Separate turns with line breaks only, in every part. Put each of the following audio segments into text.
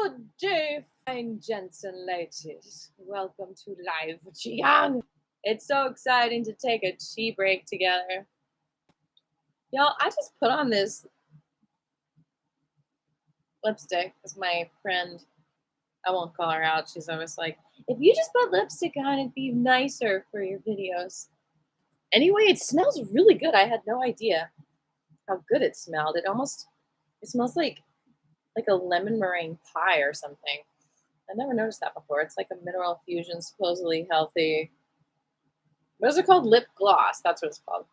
Good day, fine gents and ladies. Welcome to Live Qigong. It's so exciting to take a tea break together. Y'all, I just put on this lipstick because my friend, I won't call her out, she's always like, if you just put lipstick on, it'd be nicer for your videos. Anyway, it smells really good. I had no idea how good it smelled. It smells like a lemon meringue pie or something. I never noticed that before. It's like a mineral fusion, supposedly healthy. What is it called? Lip gloss. That's what it's called.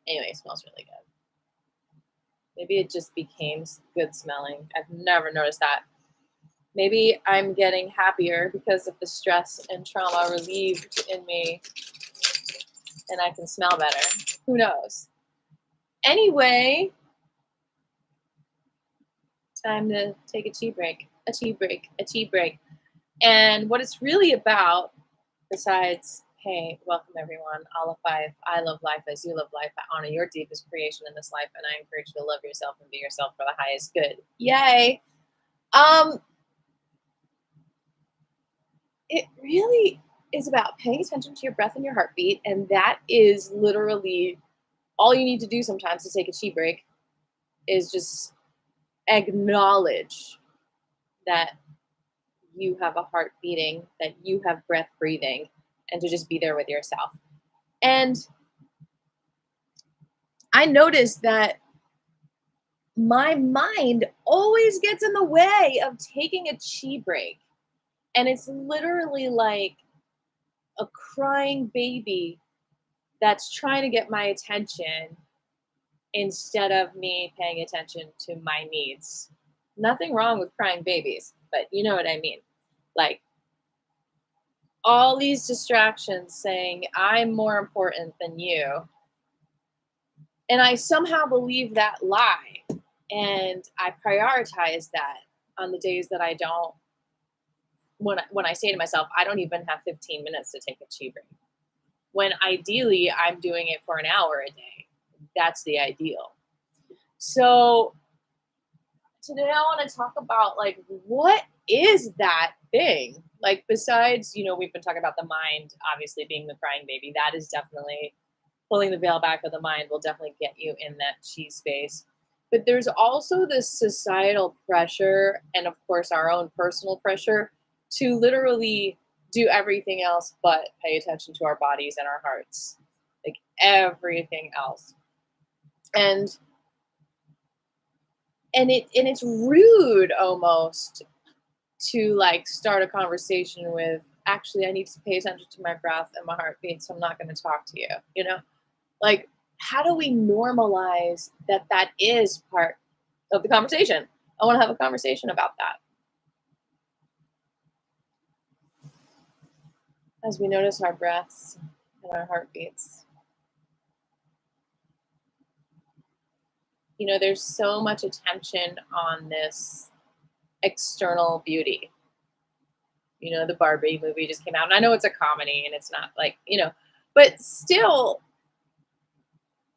Anyway, it smells really good. Maybe it just became good smelling. I've never noticed that. Maybe I'm getting happier because of the stress and trauma relieved in me and I can smell better. Who knows? Anyway, time to take a tea break. And what it's really about, besides, hey, welcome everyone, all of five, I love life as you love life, I honor your deepest creation in this life, and I encourage you to love yourself and be yourself for the highest good. Yay! It really is about paying attention to your breath and your heartbeat, and that is literally all you need to do sometimes to take a tea break, is just acknowledge that you have a heart beating, that you have breath breathing, and to just be there with yourself. And I noticed that my mind always gets in the way of taking a chi break. And it's literally like a crying baby that's trying to get my attention instead of me paying attention to my needs. Nothing wrong with crying babies, but you know what I mean. Like, all these distractions saying, I'm more important than you. And I somehow believe that lie. And I prioritize that on the days that I don't, when I say to myself, I don't even have 15 minutes to take a chi break. When ideally I'm doing it for an hour a day. That's the ideal. So today I want to talk about, like, what is that thing? Like, besides, we've been talking about the mind, obviously being the crying baby. That is definitely, pulling the veil back of the mind will definitely get you in that chi space. But there's also this societal pressure, and of course our own personal pressure, to literally do everything else but pay attention to our bodies and our hearts. Like, everything else. And it's rude almost to, like, start a conversation with, actually, I need to pay attention to my breath and my heartbeat, so I'm not going to talk to you, Like, how do we normalize that is part of the conversation? I want to have a conversation about that. As we notice our breaths and our heartbeats. There's so much attention on this external beauty. The Barbie movie just came out, and I know it's a comedy and it's not like, but still.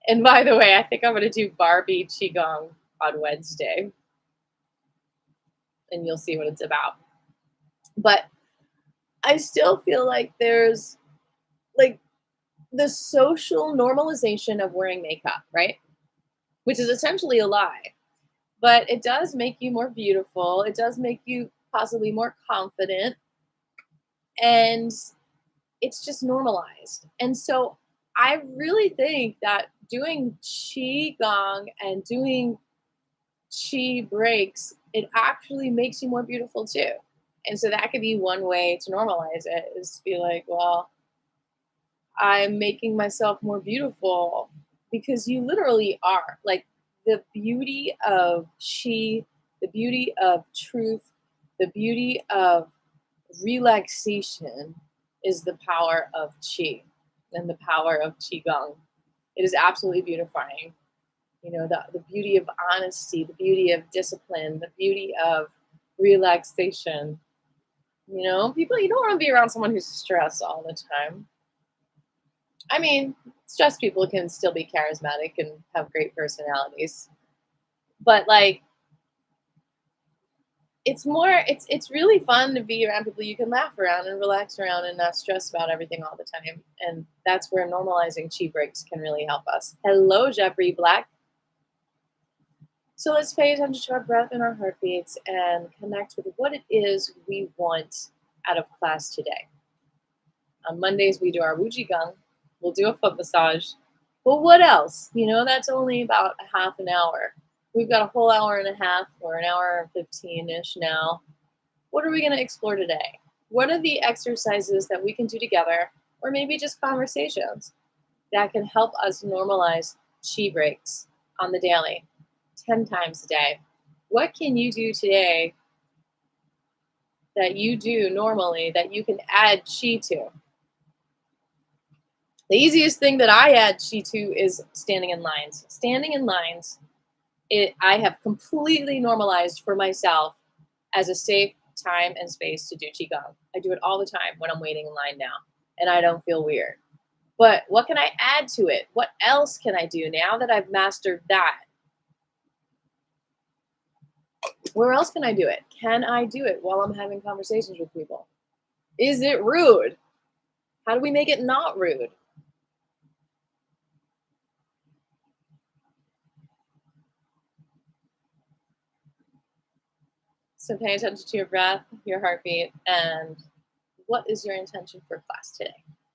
And by the way, I think I'm going to do Barbie Qigong on Wednesday, and you'll see what it's about. But I still feel like there's, like, the social normalization of wearing makeup, right? Which is essentially a lie. But it does make you more beautiful. It does make you possibly more confident. And it's just normalized. And so I really think that doing Qigong and doing Qi breaks, it actually makes you more beautiful too. And so that could be one way to normalize it, is to be like, well, I'm making myself more beautiful, because you literally are. Like, the beauty of Qi, the beauty of truth, the beauty of relaxation is the power of Qi and the power of Qigong. It is absolutely beautifying. The beauty of honesty, the beauty of discipline, the beauty of relaxation. People, you don't want to be around someone who's stressed all the time. I mean, stressed people can still be charismatic and have great personalities. But, like, it's really fun to be around people you can laugh around and relax around and not stress about everything all the time. And that's where normalizing chi breaks can really help us. Hello, Jeffrey Black. So let's pay attention to our breath and our heartbeats and connect with what it is we want out of class today. On Mondays, we do our Qigong. We'll do a foot massage. Well, what else? That's only about a half an hour. We've got a whole hour and a half or an hour and 15-ish now. What are we going to explore today? What are the exercises that we can do together, or maybe just conversations, that can help us normalize chi breaks on the daily, 10 times a day? What can you do today that you do normally that you can add chi to? The easiest thing that I add chi to is standing in lines. Standing in lines, I have completely normalized for myself as a safe time and space to do Qigong. I do it all the time when I'm waiting in line now, and I don't feel weird. But what can I add to it? What else can I do now that I've mastered that? Where else can I do it? Can I do it while I'm having conversations with people? Is it rude? How do we make it not rude? So pay attention to your breath, your heartbeat, and what is your intention for class today?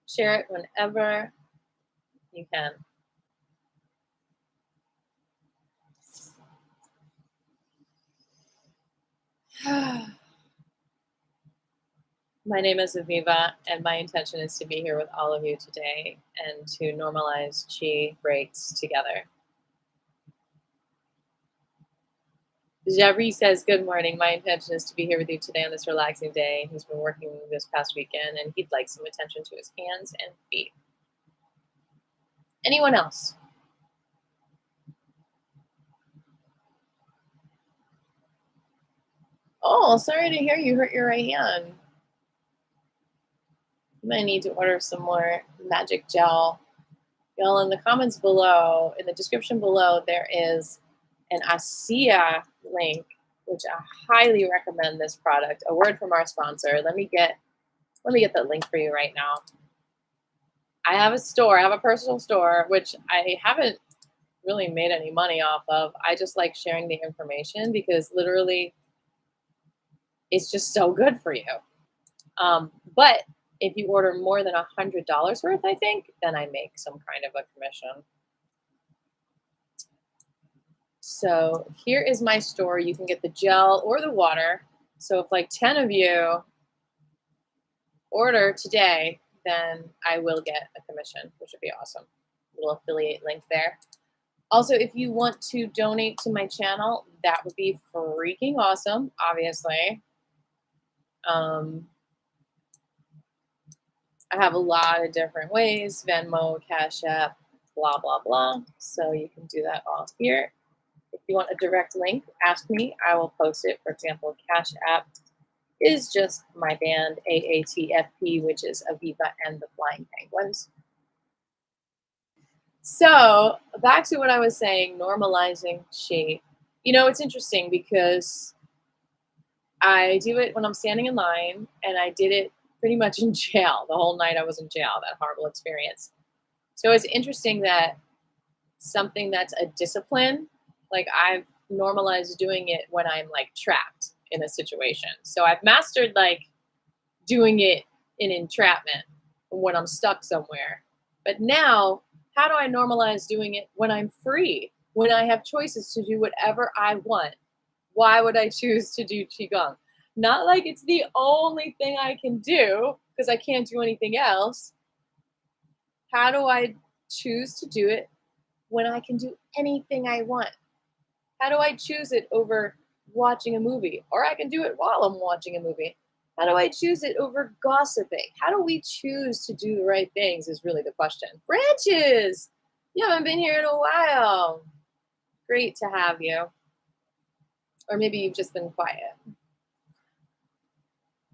Share it whenever you can. My name is Aviva, and my intention is to be here with all of you today and to normalize chi breaks together. Jabri says, good morning. My intention is to be here with you today on this relaxing day. He's been working this past weekend, and he'd like some attention to his hands and feet. Anyone else? Oh, sorry to hear you hurt your right hand. You might need to order some more magic gel. Y'all, in the comments below, in the description below, there is an ASEA link, which I highly recommend this product. A word from our sponsor. Let me get that link for you right now. I have a store. I have a personal store, which I haven't really made any money off of. I just like sharing the information because literally it's just so good for you. But if you order more than $100 worth, I think, then I make some kind of a commission. So here is my store. You can get the gel or the water. So if like 10 of you order today, then I will get a commission, which would be awesome. Little affiliate link there. Also, if you want to donate to my channel, that would be freaking awesome, obviously. I have a lot of different ways, Venmo, Cash App, blah, blah, blah. So you can do that all here. If you want a direct link, ask me. I will post it. For example, Cash App is just my band, AATFP, which is Aviva and the Flying Penguins. So back to what I was saying, normalizing chi. It's interesting because I do it when I'm standing in line, and I did it pretty much in jail. The whole night I was in jail, that horrible experience. So it's interesting that something that's a discipline, like I've normalized doing it when I'm like trapped in a situation. So I've mastered like doing it in entrapment when I'm stuck somewhere. But now, how do I normalize doing it when I'm free, when I have choices to do whatever I want? Why would I choose to do Qigong? Not like it's the only thing I can do because I can't do anything else. How do I choose to do it when I can do anything I want? How do I choose it over watching a movie? Or I can do it while I'm watching a movie. How do I choose it over gossiping? How do we choose to do the right things is really the question. Branches! You haven't been here in a while. Great to have you. Or maybe you've just been quiet.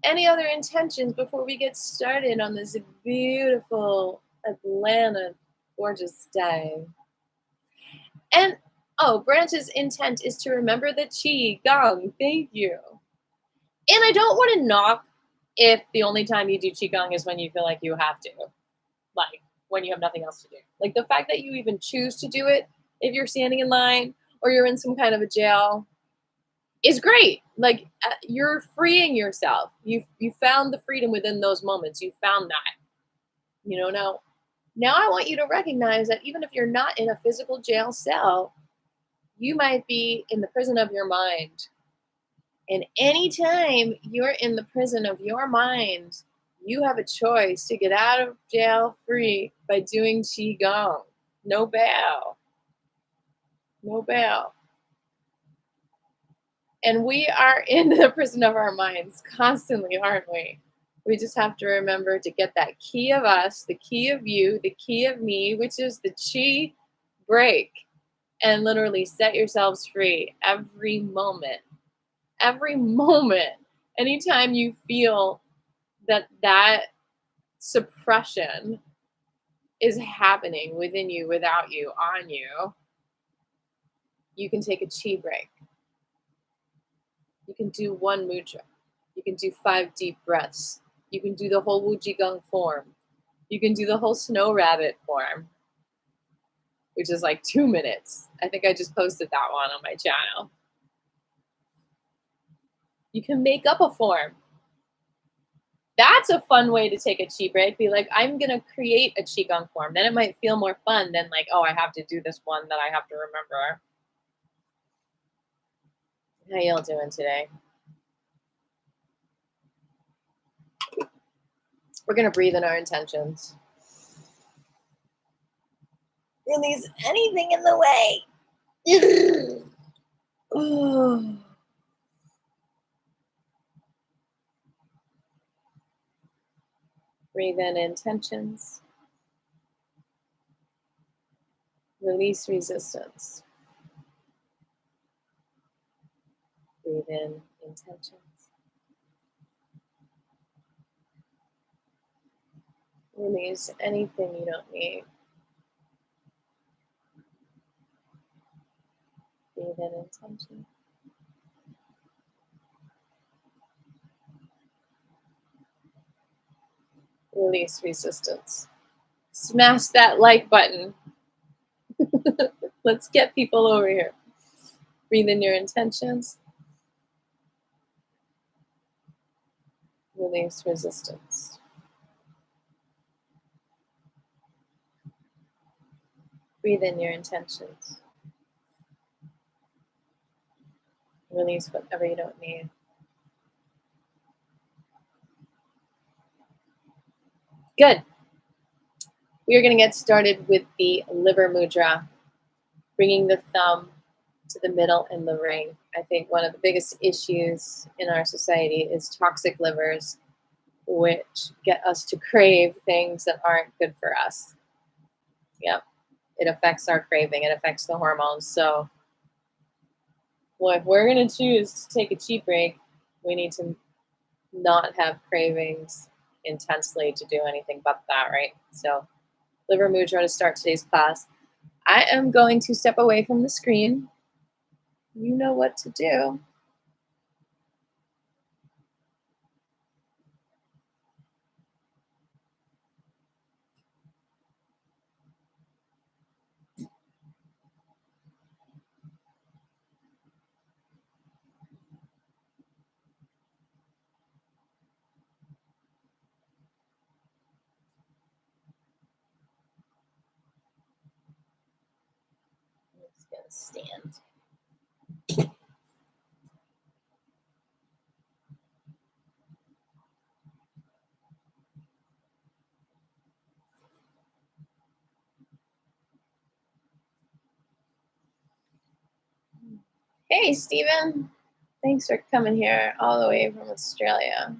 Any other intentions before we get started on this beautiful Atlanta gorgeous day? And Branch's intent is to remember the Qi Gong. Thank you. And I don't want to knock if the only time you do Qigong is when you feel like you have to, like when you have nothing else to do. Like the fact that you even choose to do it if you're standing in line or you're in some kind of a jail is great. Like you're freeing yourself. You found the freedom within those moments. You found that. Now I want you to recognize that even if you're not in a physical jail cell, you might be in the prison of your mind. And anytime you're in the prison of your mind, you have a choice to get out of jail free by doing Qigong. No bail. No bail. And we are in the prison of our minds constantly, aren't we? We just have to remember to get that key of us, the key of you, the key of me, which is the Qi break, and literally set yourselves free every moment. Every moment. Anytime you feel that suppression is happening within you, without you, on you, you can take a Qi break. You can do one mudra. You can do 5 deep breaths. You can do the whole Wu Qigong form. You can do the whole snow rabbit form, which is like 2 minutes. I think I just posted that one on my channel. You can make up a form. That's a fun way to take a Qi break. Be like, I'm going to create a Qigong form. Then it might feel more fun than like, oh, I have to do this one that I have to remember. How y'all doing today? We're going to breathe in our intentions. Release anything in the way. Breathe in intentions. Release resistance. Breathe in intentions. Release anything you don't need. Breathe in intention. Release resistance. Smash that like button. Let's get people over here. Breathe in your intentions. Release resistance. Breathe in your intentions. Release whatever you don't need. Good. We are going to get started with the liver mudra, bringing the thumb to the middle in the ring. I think one of the biggest issues in our society is toxic livers, which get us to crave things that aren't good for us. Yep. It affects our craving. It affects the hormones. So, well, if we're going to choose to take a Qi break, we need to not have cravings intensely to do anything but that, right? So, liver mudra to start today's class. I am going to step away from the screen. You know what to do. I'm just going to stand. Hey, Stephen. Thanks for coming here all the way from Australia.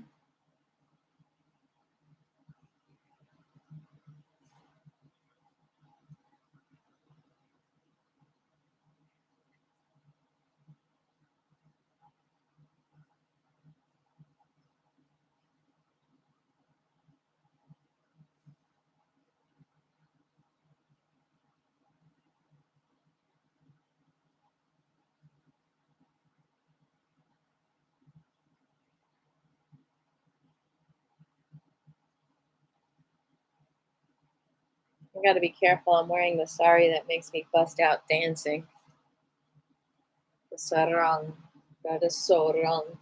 I gotta be careful. I'm wearing the sari that makes me bust out dancing. The sarong. That is so wrong.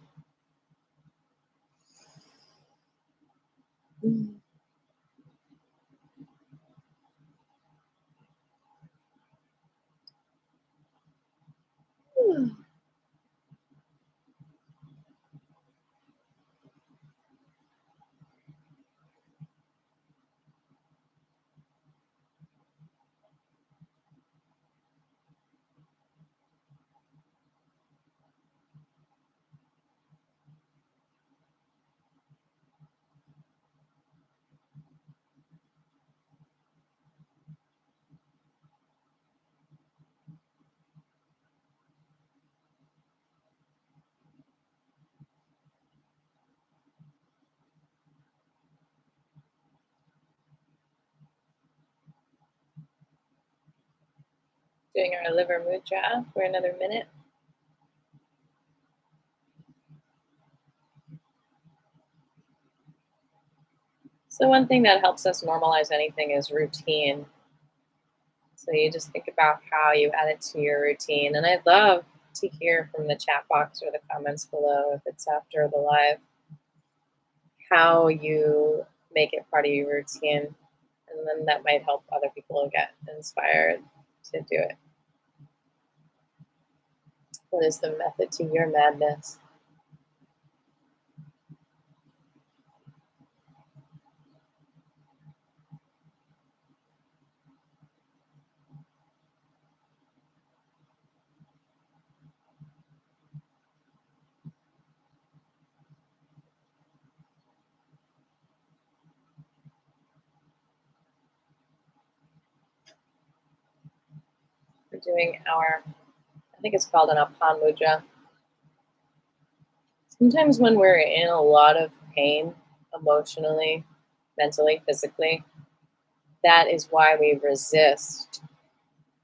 Doing our liver mudra for another minute. So one thing that helps us normalize anything is routine. So you just think about how you add it to your routine. And I'd love to hear from the chat box or the comments below if it's after the live, how you make it part of your routine. And then that might help other people get inspired to do it. What is the method to your madness? We're doing our, I think it's called an Apan Mudra. Sometimes when we're in a lot of pain, emotionally, mentally, physically, that is why we resist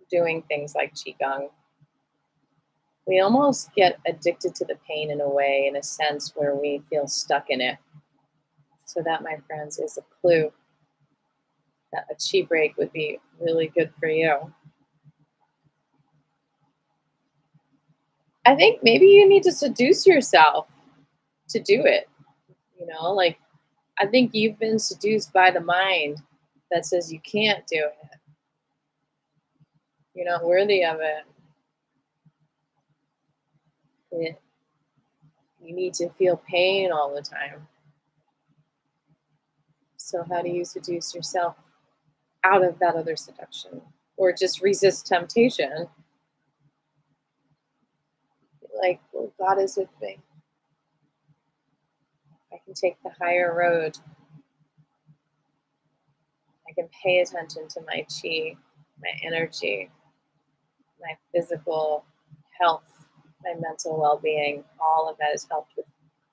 doing things like Qigong. We almost get addicted to the pain in a way, in a sense, where we feel stuck in it. So that, my friends, is a clue that a chi break would be really good for you. I think maybe you need to seduce yourself to do it. You know, like, I think you've been seduced by the mind that says you can't do it. You're not worthy of it. You need to feel pain all the time. So how do you seduce yourself out of that other seduction? Or just resist temptation? Like, well, God is with me. I can take the higher road. I can pay attention to my chi, my energy, my physical health, my mental well-being. All of that is helped with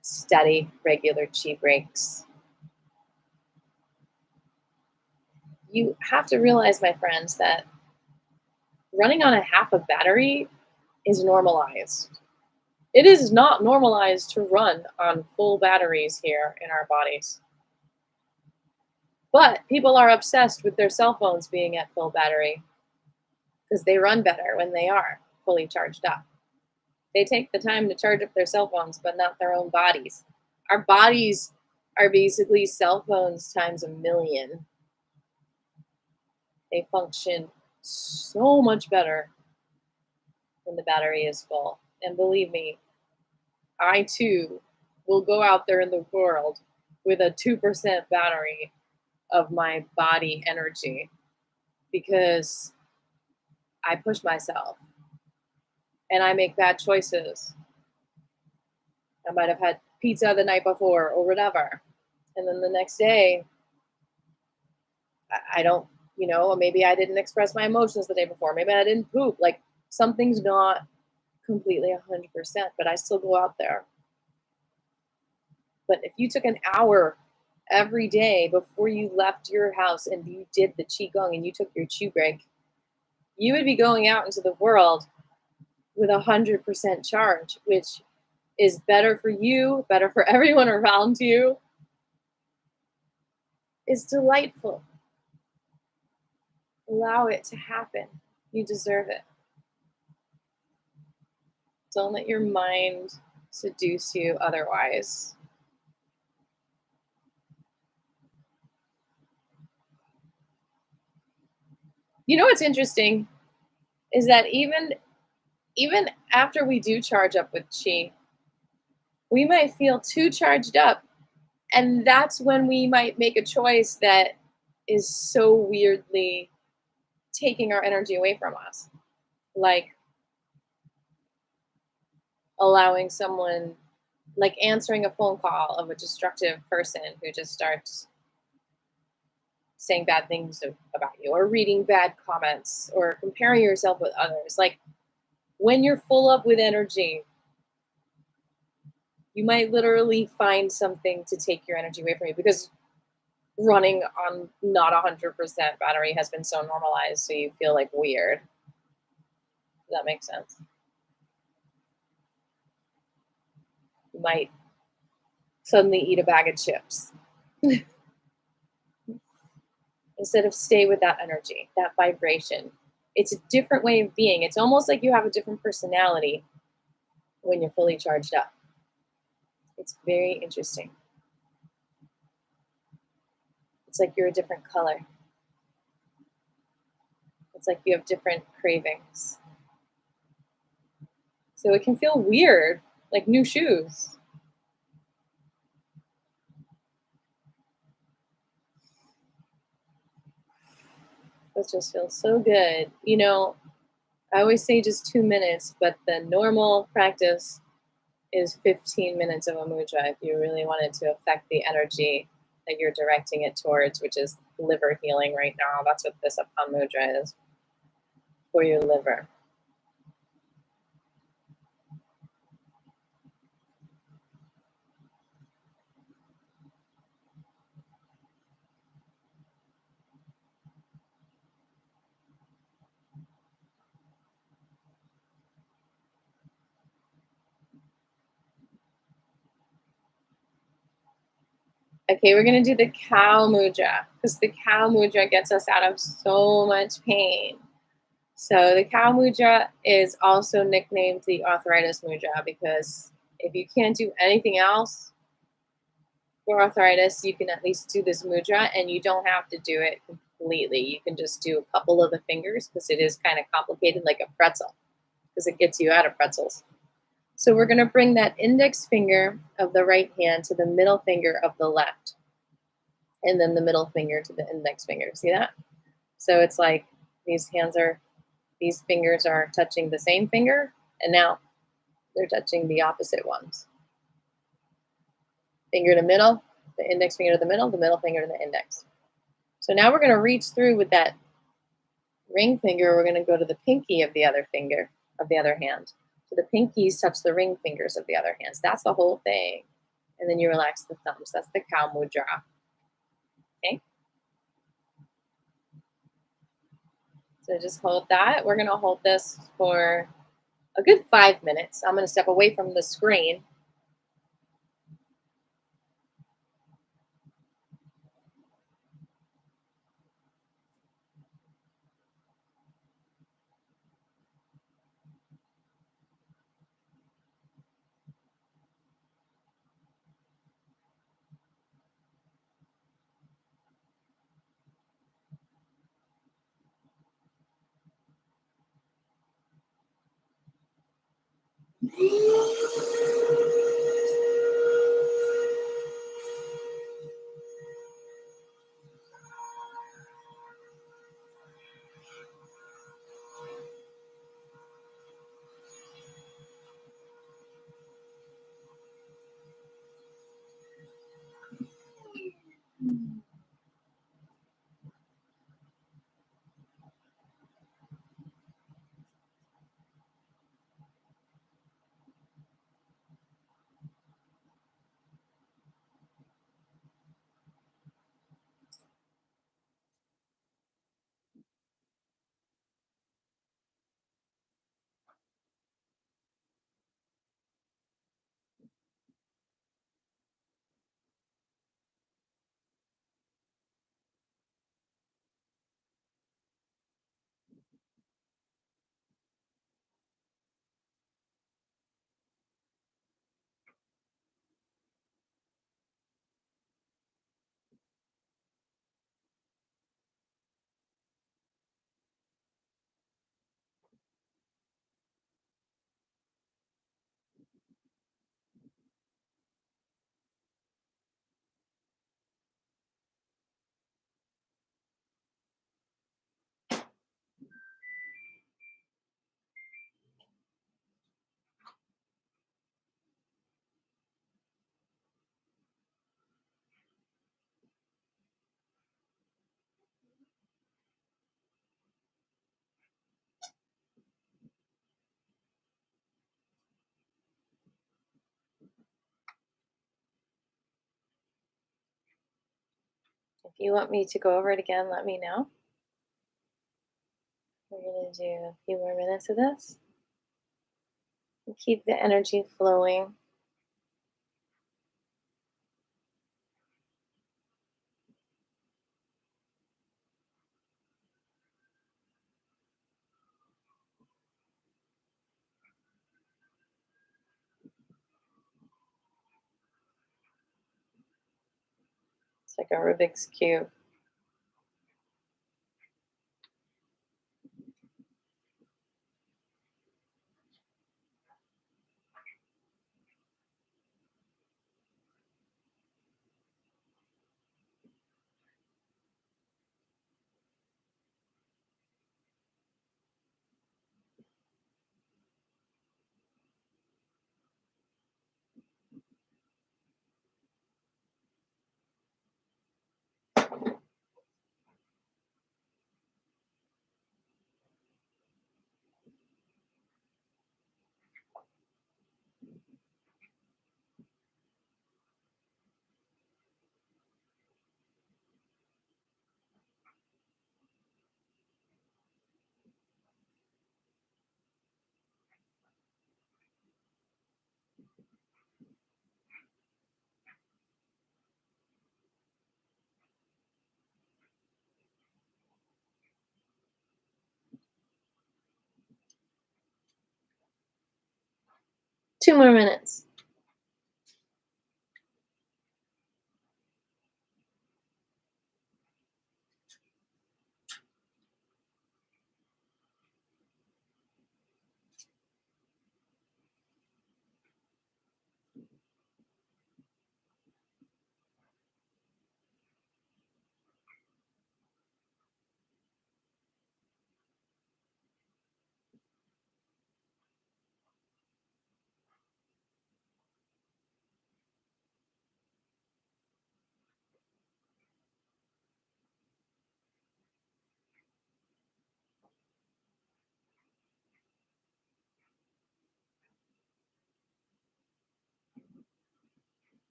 steady, regular chi breaks. You have to realize, my friends, that running on a half a battery is normalized. It is not normalized to run on full batteries here in our bodies. But people are obsessed with their cell phones being at full battery because they run better when they are fully charged up. They take the time to charge up their cell phones, but not their own bodies. Our bodies are basically cell phones times a million. They function so much better when the battery is full. And believe me, I too will go out there in the world with a 2% battery of my body energy because I push myself and I make bad choices. I might have had pizza the night before or whatever. And then the next day, I don't, maybe I didn't express my emotions the day before. Maybe I didn't poop. Like something's not completely 100%, but I still go out there. But if you took an hour every day before you left your house and you did the Qigong and you took your Qi break, you would be going out into the world with 100% charge, which is better for you, better for everyone around you. It's delightful. Allow it to happen. You deserve it. Don't let your mind seduce you otherwise. You know what's interesting is that even after we do charge up with chi, we might feel too charged up, and that's when we might make a choice that is so weirdly taking our energy away from us. Like allowing someone, like answering a phone call of a destructive person who just starts saying bad things about you, or reading bad comments, or comparing yourself with others. Like when you're full up with energy, you might literally find something to take your energy away from you because running on not 100% battery has been so normalized, so you feel like weird. Does that make sense? You might suddenly eat a bag of chips instead of stay with that energy, that vibration. It's a different way of being. It's almost like you have a different personality when you're fully charged up. It's very interesting. It's like you're a different color. It's like you have different cravings. So it can feel weird, like new shoes. It just feels so good. You know, I always say just 2 minutes, but the normal practice is 15 minutes of a mudra if you really wanted to affect the energy that you're directing it towards, which is liver healing right now. That's what this Apan mudra is for your liver. Okay, we're going to do the cow mudra because the cow mudra gets us out of so much pain. So the cow mudra is also nicknamed the arthritis mudra because if you can't do anything else for arthritis, you can at least do this mudra, and you don't have to do it completely. You can just do a couple of the fingers because it is kind of complicated, like a pretzel, because it gets you out of pretzels. So we're going to bring that index finger of the right hand to the middle finger of the left, and then the middle finger to the index finger. See that? So it's like these fingers are touching the same finger, and now they're touching the opposite ones. Finger to middle, the index finger to the middle finger to the index. So now we're going to reach through with that ring finger. We're going to go to the pinky of the other finger of the other hand. So the pinkies touch the ring fingers of the other hands. That's the whole thing. And then you relax the thumbs. That's the cow mudra. Okay? So just hold that. We're going to hold this for a good 5 minutes. I'm going to step away from the screen. If you want me to go over it again, let me know. We're going to do a few more minutes of this. And keep the energy flowing. It's like a Rubik's Cube. Two more minutes.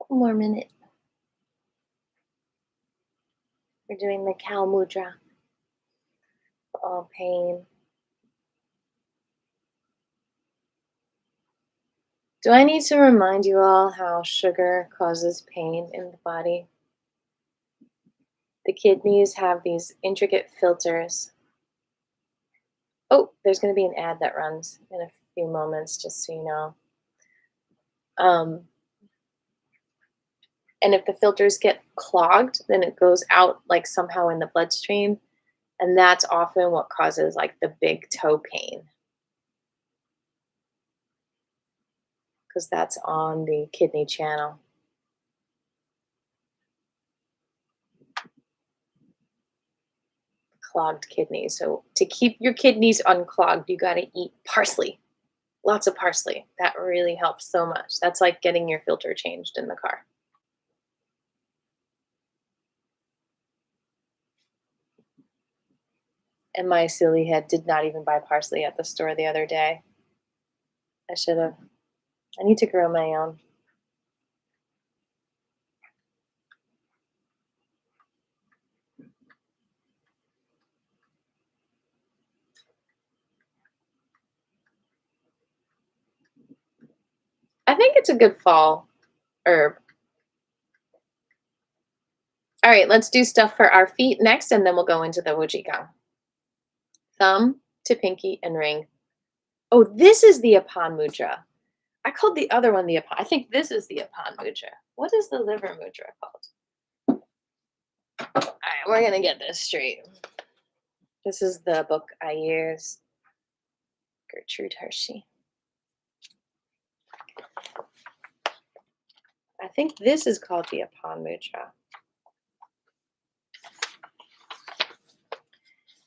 One more minute. We're doing the cow mudra for all pain. Do I need to remind you all how sugar causes pain in the body? The kidneys have these intricate filters. Oh, there's going to be an ad that runs in a few moments, just so you know. And if the filters get clogged, then it goes out like somehow in the bloodstream. And that's often what causes like the big toe pain. Because that's on the kidney channel. Clogged kidneys. So to keep your kidneys unclogged, you got to eat parsley. Lots of parsley. That really helps so much. That's like getting your filter changed in the car. And my silly head did not even buy parsley at the store the other day. I should have. I need to grow my own. I think it's a good fall herb. All right, let's do stuff for our feet next, and then we'll go into the Qigong. Thumb to pinky and ring. Oh, this is the Apan Mudra. I called the other one the Apan. I think this is the Apan Mudra. What is the liver mudra called? All right, we're going to get this straight. This is the book I use. Gertrude Hershey. I think this is called the Apan Mudra.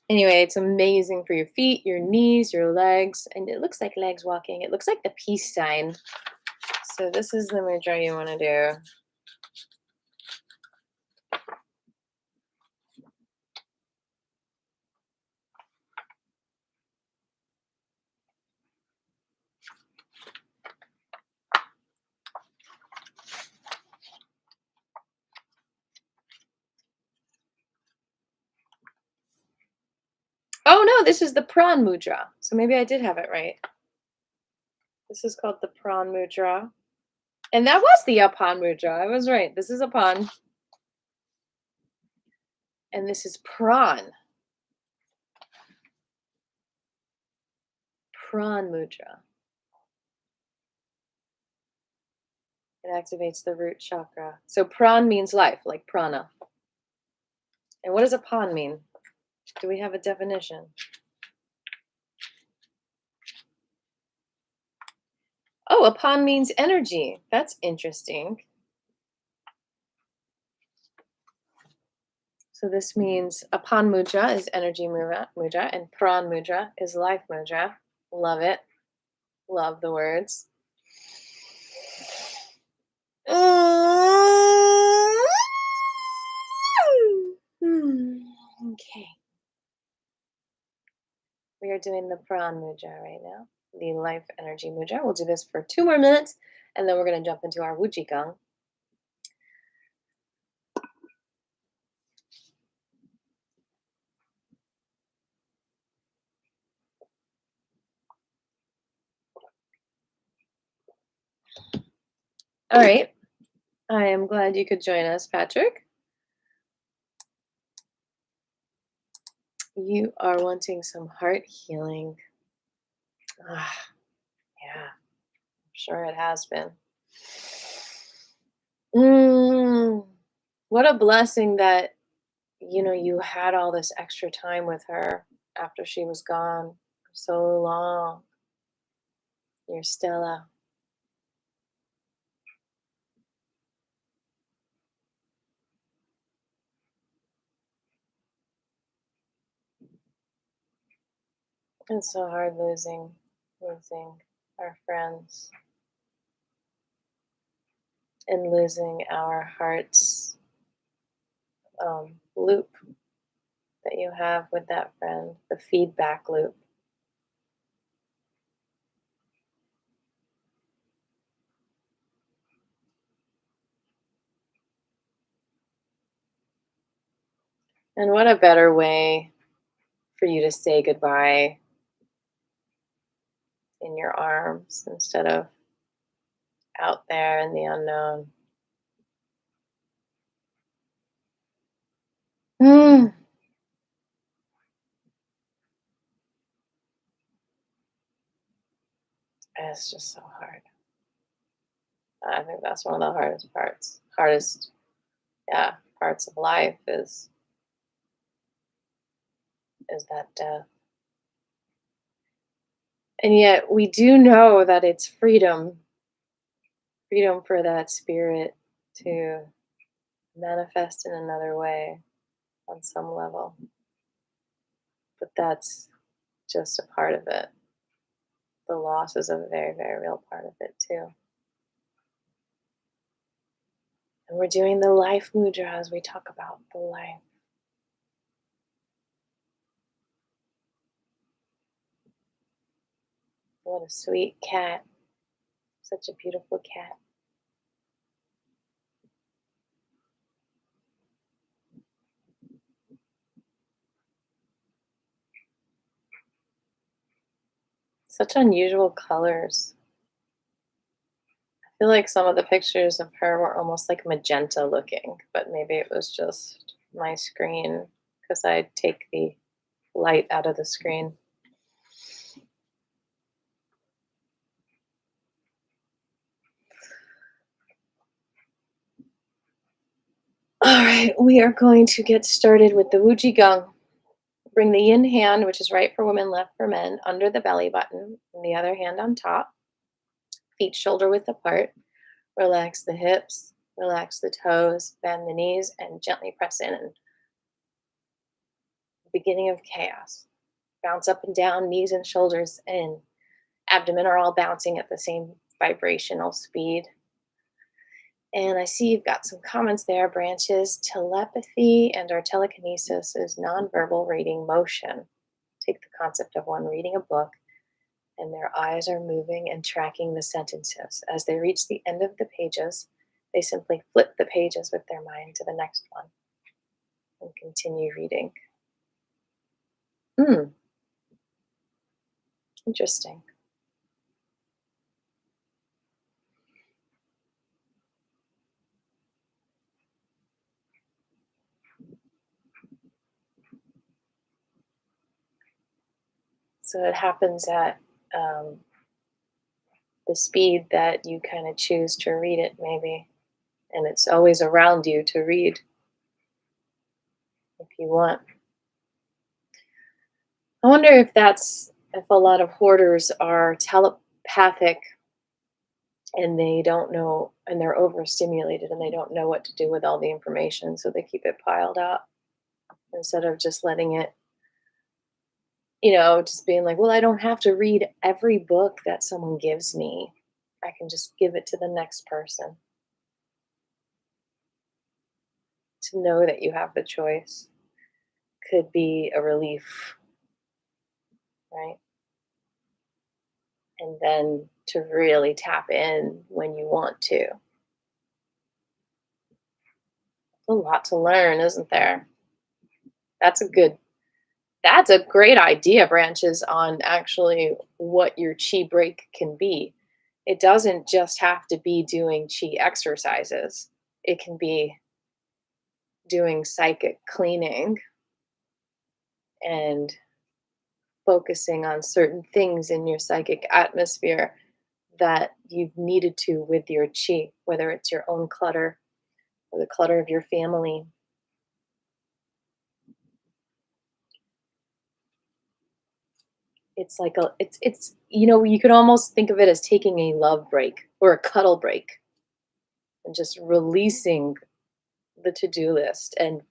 Anyway, it's amazing for your feet, your knees, your legs, and it looks like legs walking. It looks like the peace sign. So this is the mudra you want to do. no, this is the prawn mudra. So maybe I did have it right. This is called the prawn mudra. And that was the Apan mudra. I was right. This is Apan. And this is prawn. Prawn mudra. It activates the root chakra. So prawn means life, like prana. And what does Apan mean? Do we have a definition? Oh, Apan means energy. That's interesting. So this means Apan mudra is energy mudra, and Pran mudra is life mudra. Love it. Love the words. Okay. We are doing the Pran mudra right now, the life energy mudra. We'll do this for 2 more minutes, and then we're going to jump into our Qigong. All right. I am glad you could join us, Patrick. You are wanting some heart healing. Ah, yeah, I'm sure it has been. What a blessing that, you had all this extra time with her after she was gone for so long. Your Stella. It's so hard losing our friends and losing our hearts loop that you have with that friend, the feedback loop. And what a better way for you to say goodbye in your arms instead of out there in the unknown. Mm. It's just so hard. I think that's one of the hardest parts. Parts of life is that death. And yet we do know that it's freedom for that spirit to manifest in another way on some level. But that's just a part of it. The loss is a very, very real part of it too. And we're doing the life mudra as we talk about the life. What a sweet cat. Such a beautiful cat. Such unusual colors. I feel like some of the pictures of her were almost like magenta looking, but maybe it was just my screen because I take the light out of the screen. All right, we are going to get started with the Qigong. Bring the yin hand, which is right for women, left for men, under the belly button, and the other hand on top. Feet shoulder width apart. Relax the hips, relax the toes, bend the knees, and gently press in. And beginning of chaos. Bounce up and down, knees and shoulders and abdomen are all bouncing at the same vibrational speed. And I see you've got some comments there. Branches, telepathy, and our telekinesis is nonverbal reading motion. Take the concept of one reading a book, and their eyes are moving and tracking the sentences. As they reach the end of the pages, they simply flip the pages with their mind to the next one and continue reading. Interesting. So it happens at the speed that you kind of choose to read it, maybe. And it's always around you to read if you want. I wonder if a lot of hoarders are telepathic and they don't know, and they're overstimulated and they don't know what to do with all the information, so they keep it piled up instead of just letting it, just being like, well, I don't have to read every book that someone gives me. I can just give it to the next person. To know that you have the choice could be a relief, right? And then to really tap in when you want to. A lot to learn, isn't there? That's a good that's a great idea, Branches, on actually what your chi break can be. It doesn't just have to be doing chi exercises. It can be doing psychic cleaning and focusing on certain things in your psychic atmosphere that you've needed to with your chi, whether it's your own clutter or the clutter of your family. It's like you could almost think of it as taking a love break or a cuddle break and just releasing the to-do list and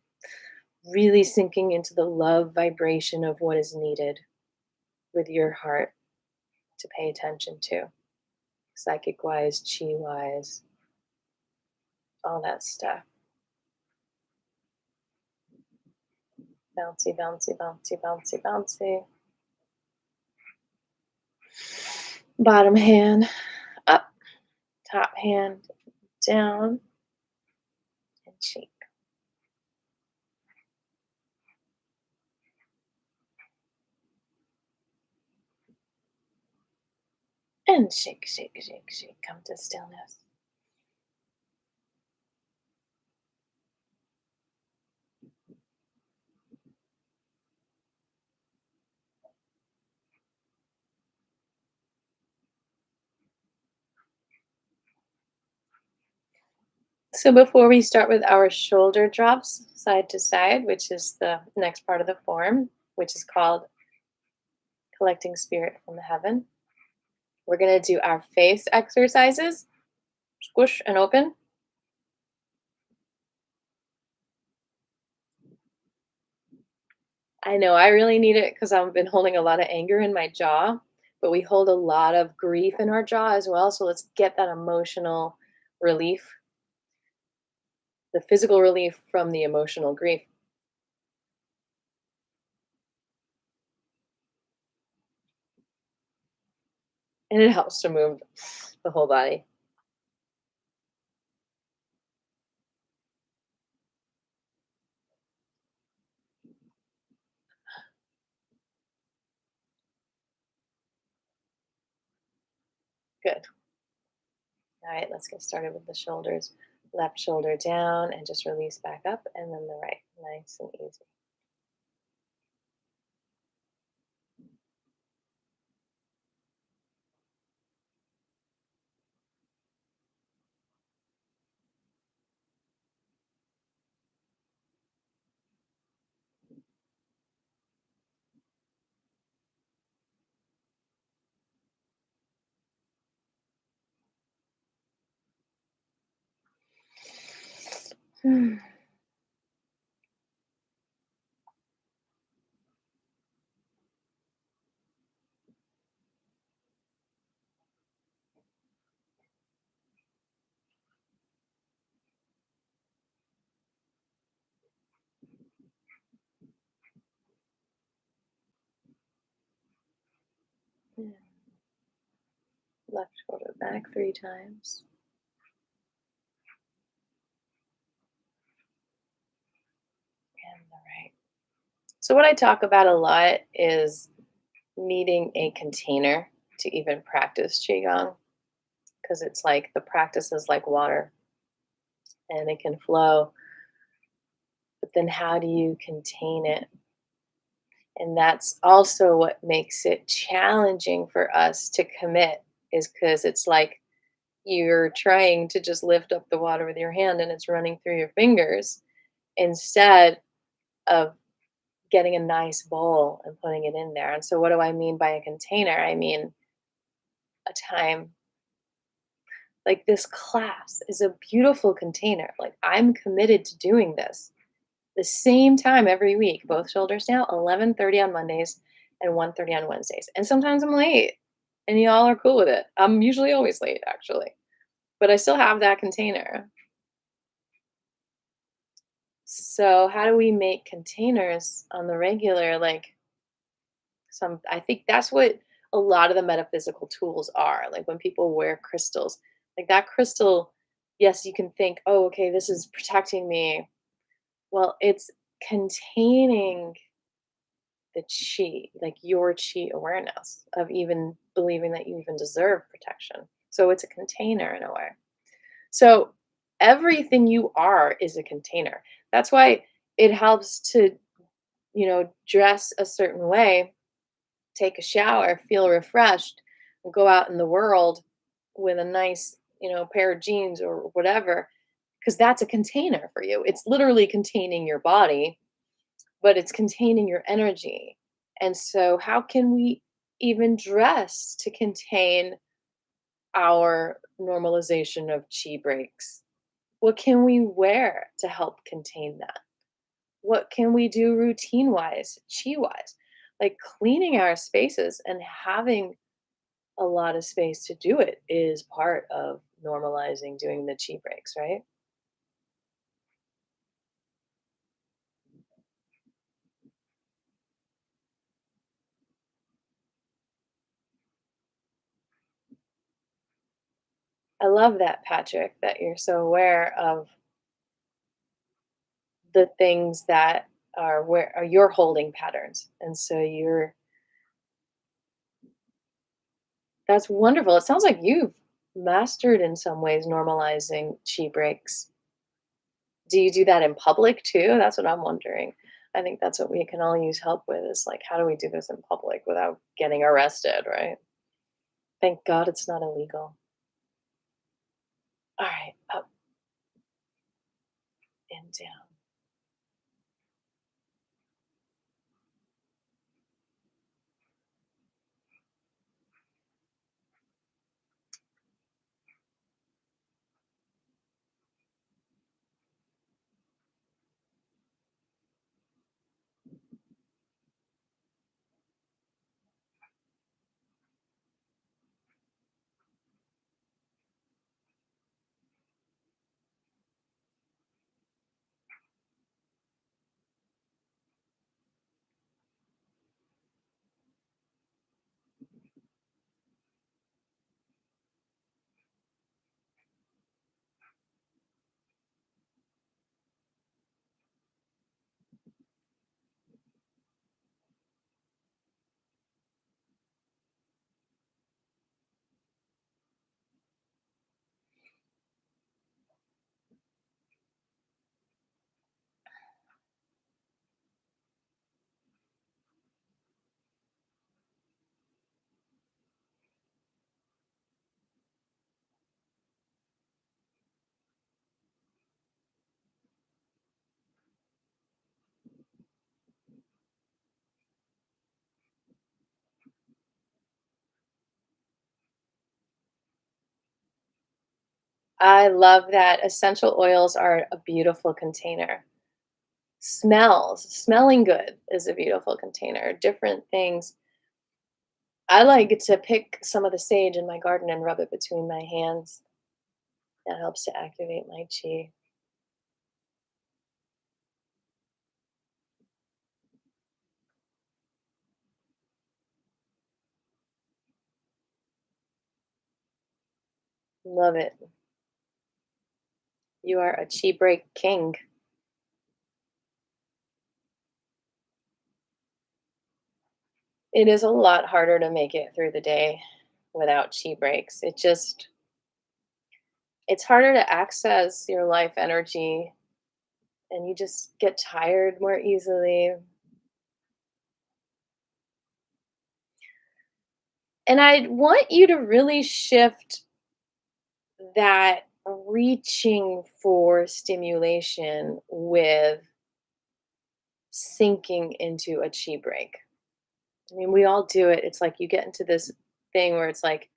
really sinking into the love vibration of what is needed with your heart to pay attention to, psychic wise, chi wise, all that stuff. Bouncy, bouncy, bouncy, bouncy, bouncy. Bottom hand up, top hand down, and shake. And shake, shake, shake, shake. Come to stillness. So before we start with our shoulder drops side to side, which is the next part of the form, which is called collecting spirit from the heaven, we're going to do our face exercises. Squish and open. I know I really need it because I've been holding a lot of anger in my jaw, but we hold a lot of grief in our jaw as well. So let's get that emotional relief, the physical relief from the emotional grief. And it helps to move the whole body. Good. All right, let's get started with the shoulders. Left shoulder down and just release back up, and then the right. Nice and easy. Left shoulder back 3 times. And the right. So what I talk about a lot is needing a container to even practice Qigong because it's like the practice is like water and it can flow, but then how do you contain it? And that's also what makes it challenging for us to commit, is because it's like you're trying to just lift up the water with your hand and it's running through your fingers instead of getting a nice bowl and putting it in there. And so, what do I mean by a container? I mean a time like this class is a beautiful container. Like, I'm committed to doing this the same time every week, both shoulders now, 11:30 on Mondays and 1:30 on Wednesdays. And sometimes I'm late and y'all are cool with it. I'm usually always late, actually, but I still have that container. So, how do we make containers on the regular? Like, I think that's what a lot of the metaphysical tools are. Like when people wear crystals, like that crystal, yes, you can think, oh, okay, this is protecting me. Well, it's containing the chi, like your chi awareness of even believing that you even deserve protection. So it's a container in a way. So everything you are is a container. That's why it helps to, dress a certain way, take a shower, feel refreshed, and go out in the world with a nice, pair of jeans or whatever, because that's a container for you. It's literally containing your body, but it's containing your energy. And so, how can we even dress to contain our normalization of chi breaks? What can we wear to help contain that? What can we do routine wise, chi wise? Like cleaning our spaces and having a lot of space to do it is part of normalizing doing the chi breaks, right? I love that, Patrick, that you're so aware of the things that are where are your holding patterns. And so that's wonderful. It sounds like you've mastered in some ways normalizing chi breaks. Do you do that in public too? That's what I'm wondering. I think that's what we can all use help with, is like, how do we do this in public without getting arrested, right? Thank God it's not illegal. All right, up and down. I love that. Essential oils are a beautiful container. Smelling good is a beautiful container. Different things. I like to pick some of the sage in my garden and rub it between my hands. That helps to activate my chi. Love it. You are a chi break king. It is a lot harder to make it through the day without chi breaks. It's harder to access your life energy and you just get tired more easily. And I want you to really shift that reaching for stimulation with sinking into a chi break. I mean, we all do it. It's like you get into this thing where it's like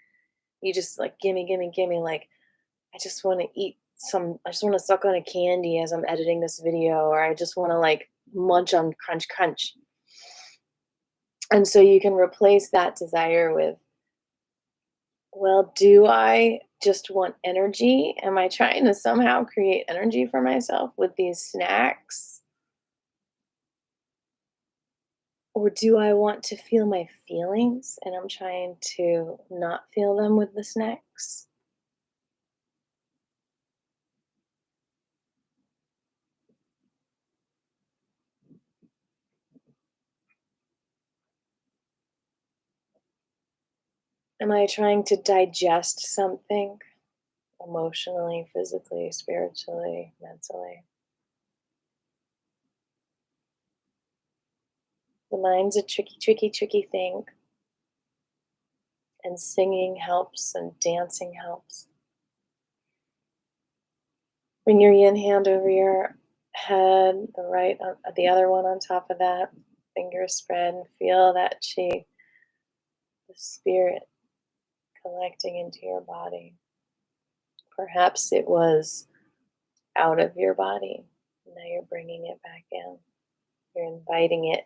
you just like gimme, gimme, gimme. Like I just want to eat some. I just want to suck on a candy as I'm editing this video, or I just want to like munch on crunch, crunch. And so you can replace that desire with, well, do I just want energy? Am I trying to somehow create energy for myself with these snacks? Or do I want to feel my feelings and I'm trying to not feel them with the snacks? Am I trying to digest something emotionally, physically, spiritually, mentally? The mind's a tricky, tricky, tricky thing, and singing helps and dancing helps. Bring your yin hand over your head, the right, the other one on top of that. Fingers spread and feel that chi, the spirit collecting into your body. Perhaps it was out of your body. Now you're bringing it back in. You're inviting it.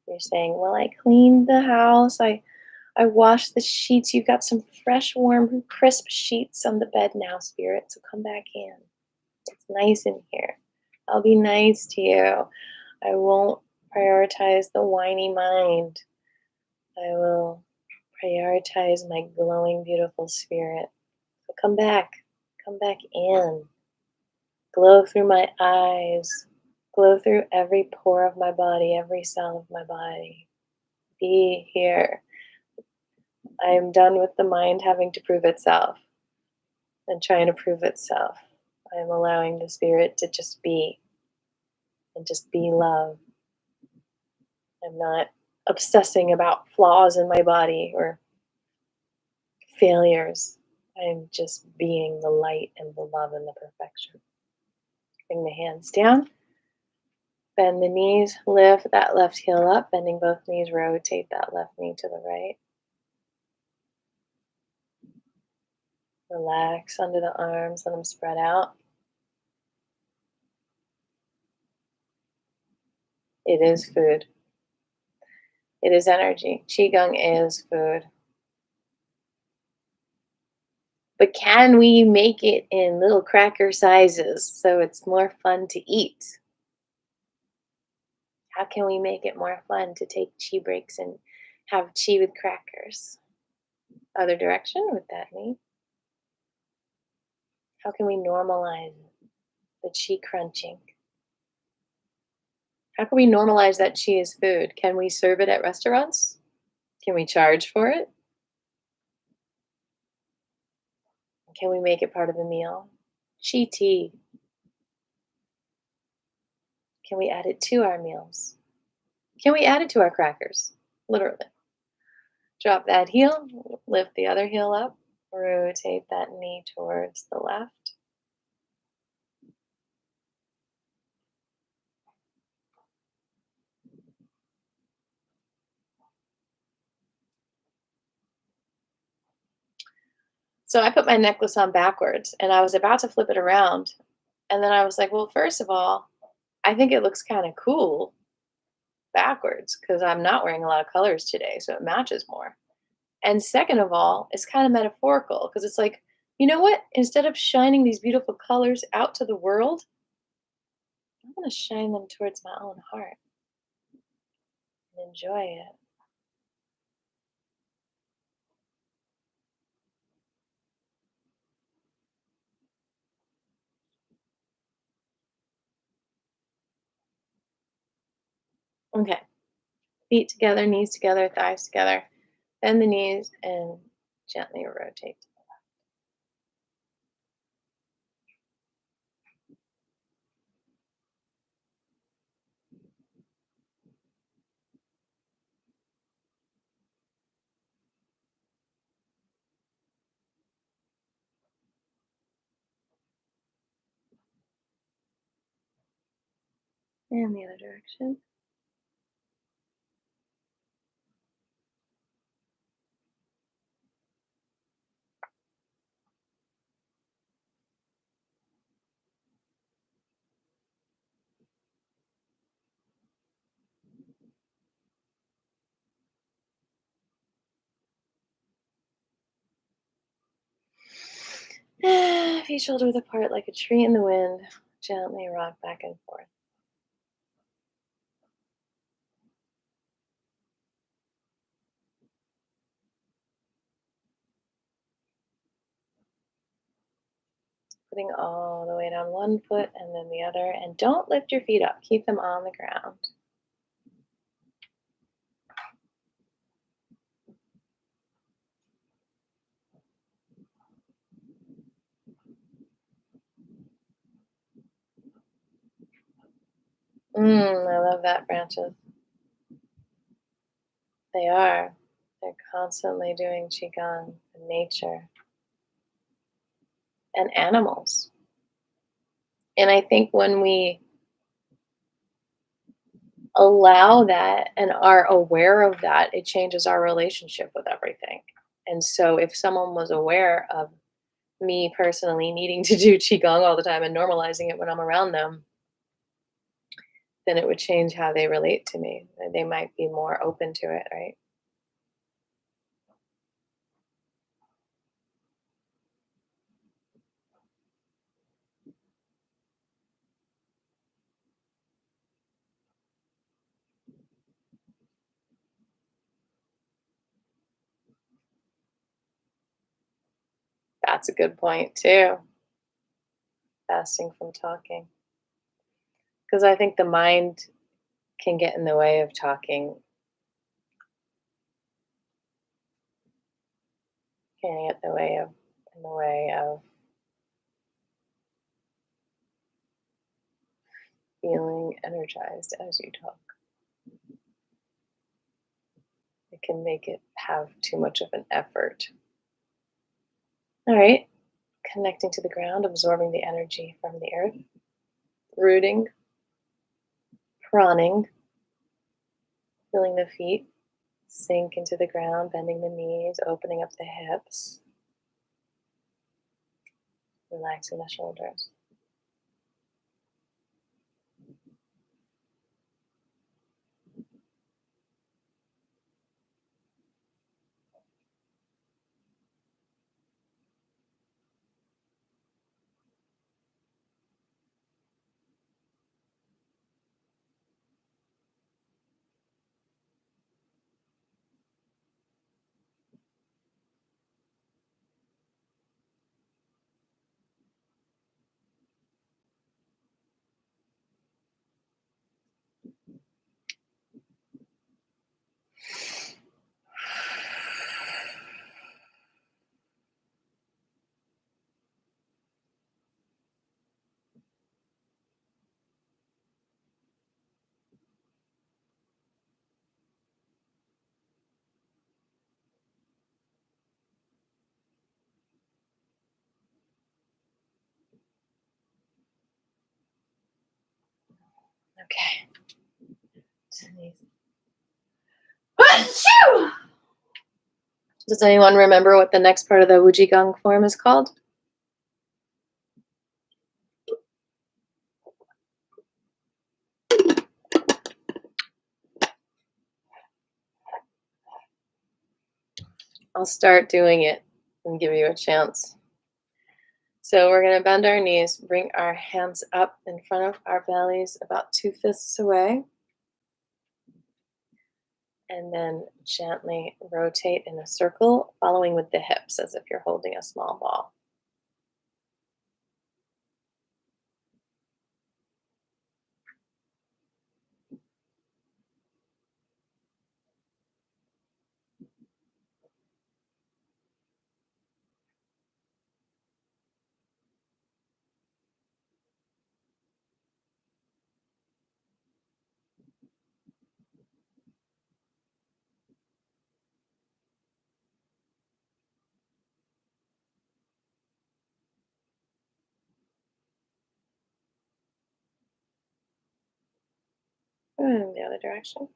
You're saying, well, I cleaned the house. I washed the sheets. You've got some fresh, warm, crisp sheets on the bed now, spirit. So come back in. It's nice in here. I'll be nice to you. I won't prioritize the whiny mind. I will prioritize my glowing, beautiful spirit. So come back. Come back in. Glow through my eyes. Glow through every pore of my body, every cell of my body. Be here. I am done with the mind having to prove itself and trying to prove itself. I am allowing the spirit to just be and just be love. I'm not obsessing about flaws in my body or failures. I'm just being the light and the love and the perfection. Bring the hands down. Bend the knees. Lift that left heel up. Bending both knees. Rotate that left knee to the right. Relax under the arms. Let them spread out. It is food. It is energy. Qigong is food. But can we make it in little cracker sizes so it's more fun to eat? How can we make it more fun to take chi breaks and have chi with crackers? Other direction with that knee. How can we normalize the chi crunching? How can we normalize that chi is food? Can we serve it at restaurants? Can we charge for it? Can we make it part of the meal? Chi tea. Can we add it to our meals? Can we add it to our crackers? Literally. Drop that heel, lift the other heel up, rotate that knee towards the left. So I put my necklace on backwards and I was about to flip it around. And then I was like, well, first of all, I think it looks kind of cool backwards because I'm not wearing a lot of colors today, so it matches more. And second of all, it's kind of metaphorical because it's like, you know what? Instead of shining these beautiful colors out to the world, I'm going to shine them towards my own heart and enjoy it. Okay. Feet together, knees together, thighs together. Bend the knees and gently rotate. And the other direction. Feet shoulder width apart like a tree in the wind. Gently rock back and forth. Putting all the weight on one foot and then the other. And don't lift your feet up. Keep them on the ground. I love that, branches. They are. They're constantly doing Qigong in nature and animals. And I think when we allow that and are aware of that, it changes our relationship with everything. And so if someone was aware of me personally needing to do Qigong all the time and normalizing it when I'm around them, then it would change how they relate to me. And they might be more open to it, right? That's a good point too. Fasting from talking. Because I think the mind can get in the way of talking, can get in the way of feeling energized as you talk. It can make it have too much of an effort. All right, connecting to the ground, absorbing the energy from the earth, rooting, praning, feeling the feet sink into the ground, bending the knees, opening up the hips, relaxing the shoulders. Okay. Achoo! Does anyone remember what the next part of the Wujigong form is called? I'll start doing it and give you a chance. So we're going to bend our knees, bring our hands up in front of our bellies about 2 fists away, and then gently rotate in a circle, following with the hips as if you're holding a small ball. And the other direction.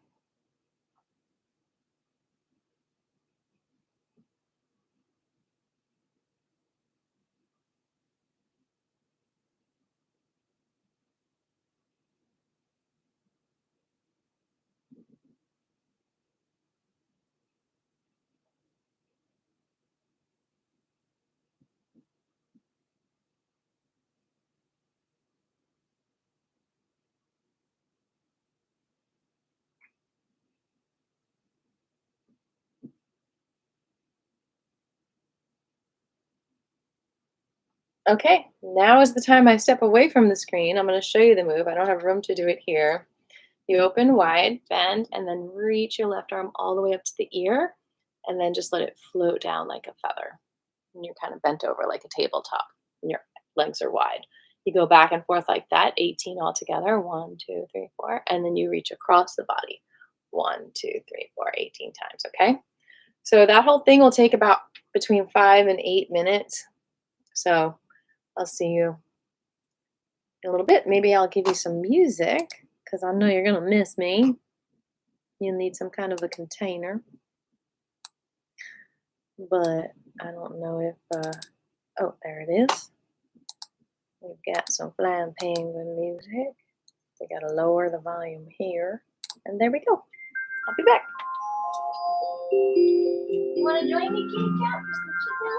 Okay, now is the time I step away from the screen. I'm going to show you the move. I don't have room to do it here. You open wide, bend, and then reach your left arm all the way up to the ear, and then just let it float down like a feather. And you're kind of bent over like a tabletop, and your legs are wide. You go back and forth like that, 18 altogether. 1, 2, 3, 4. And then you reach across the body. 1, 2, 3, 4, 18 times, okay? So that whole thing will take about between 5 and 8 minutes. So I'll see you in a little bit. Maybe I'll give you some music because I know you're going to miss me. You'll need some kind of a container. But I don't know if, oh, there it is. We've got some flying penguin music. We got to lower the volume here. And there we go. I'll be back. You want to join me, kitty cat, for some chicken?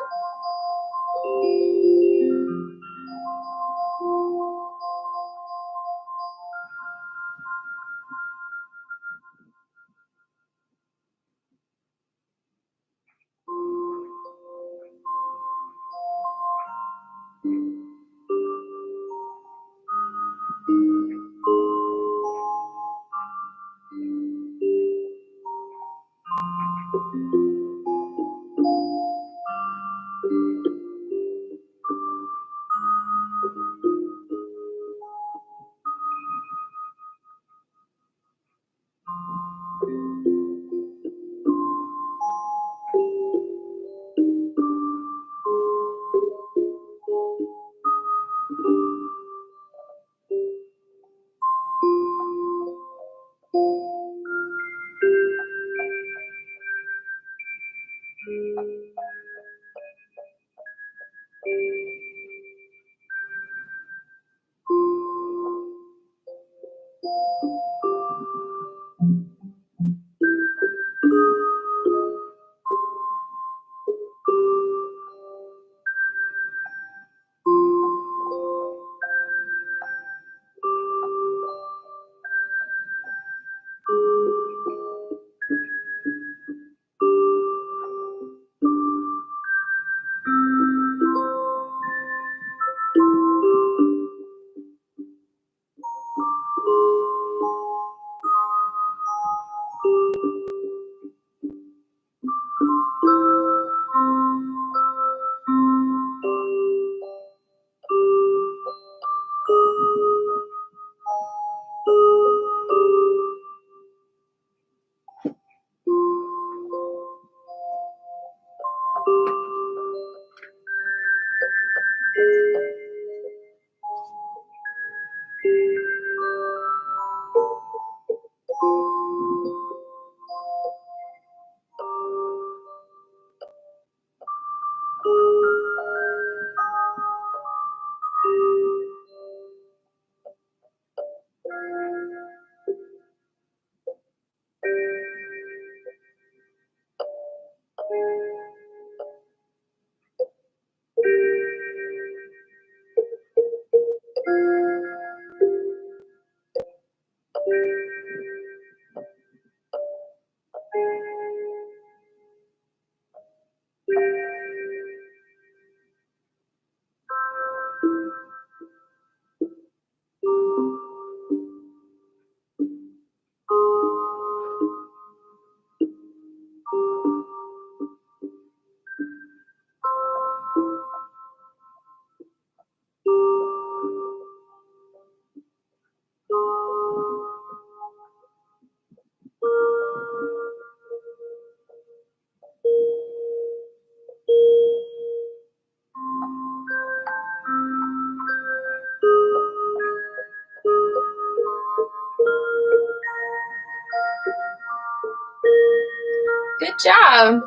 Good job.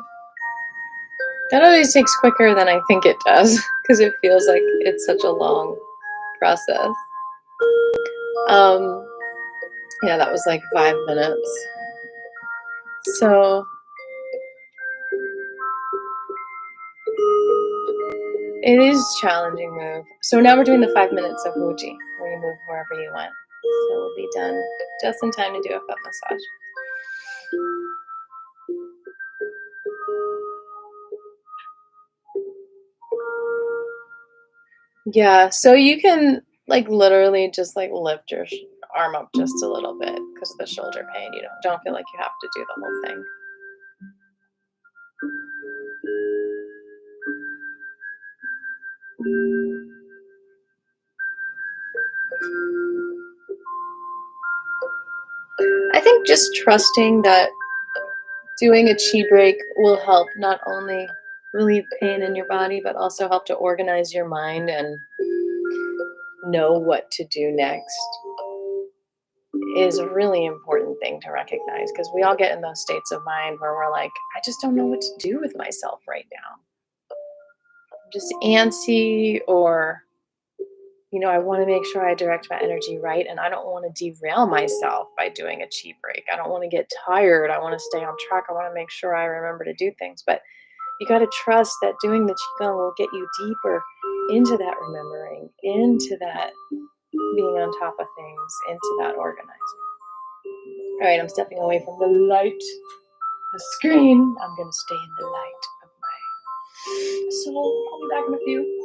That always takes quicker than I think it does because it feels like it's such a long process. Yeah, that was like 5 minutes. So it is a challenging move. So now we're doing the 5 minutes of Wuji, where you move wherever you want. So we'll be done just in time to do a foot massage. Yeah, so you can like literally just like lift your arm up just a little bit because of the shoulder pain. You don't feel like you have to do the whole thing. I think just trusting that doing a chi break will help not only relieve pain in your body, but also help to organize your mind and know what to do next is a really important thing to recognize because we all get in those states of mind where we're like, I just don't know what to do with myself right now. I'm just antsy, or I want to make sure I direct my energy right, and I don't want to derail myself by doing a chi break. I don't want to get tired. I want to stay on track. I want to make sure I remember to do things. But you got to trust that doing the Qigong will get you deeper into that remembering, into that being on top of things, into that organizing. All right, I'm stepping away from the light, the screen. I'm going to stay in the light of my soul. I'll be back in a few.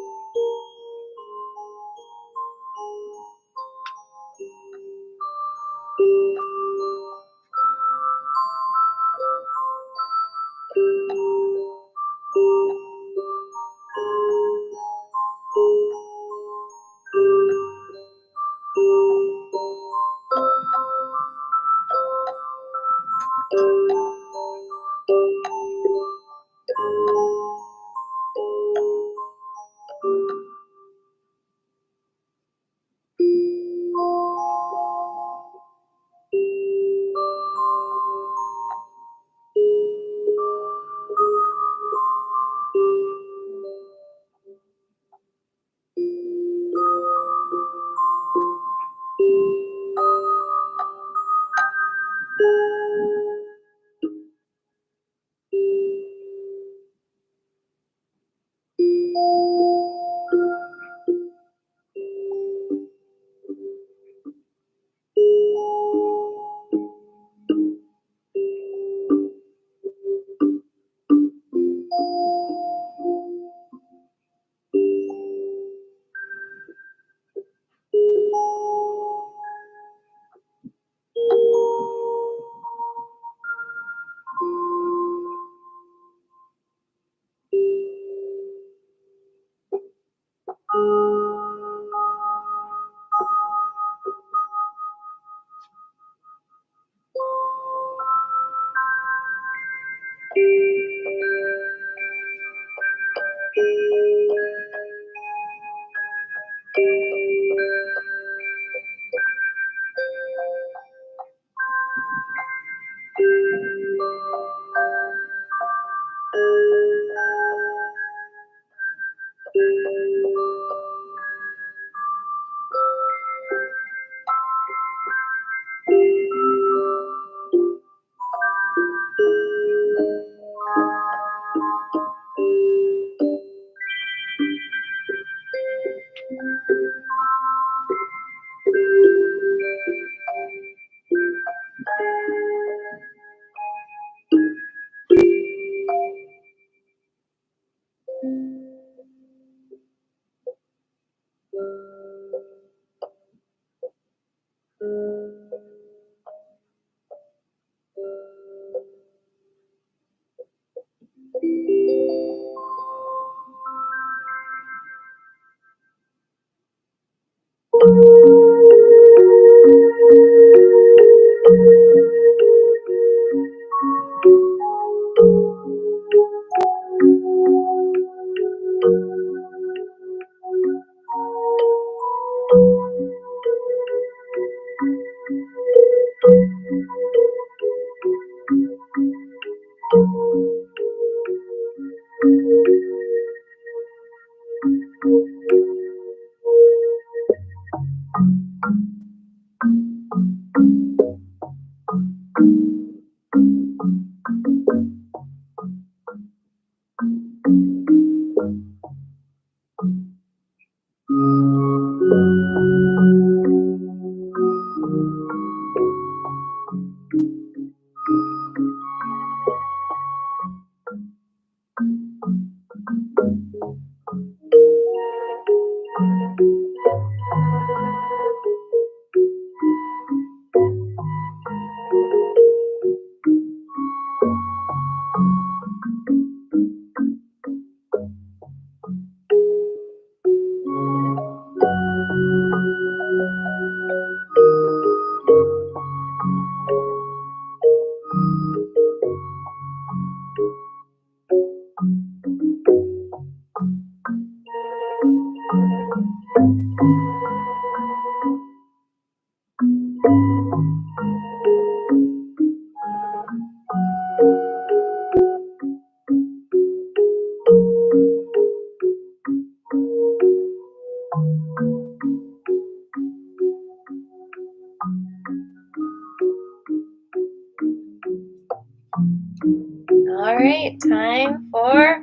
right, time for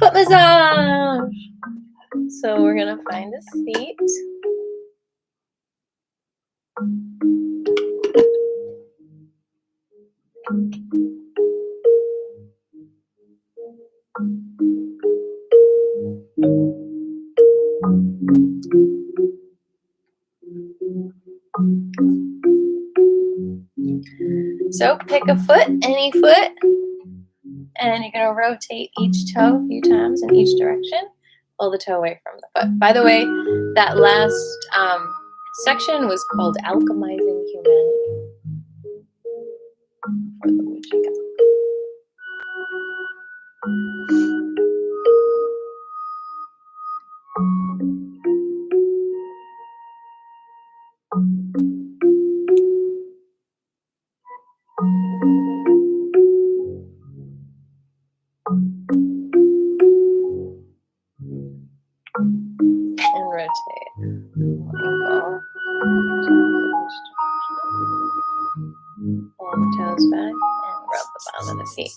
foot massage. So we're gonna find a seat. So pick a foot, any foot, and you're going to rotate each toe a few times in each direction. Pull the toe away from the foot. By the way, that last section was called Alchemizing Humanity for the Qigong. And rotate. Ankle. Pull the toes back and rub the bottom of the feet.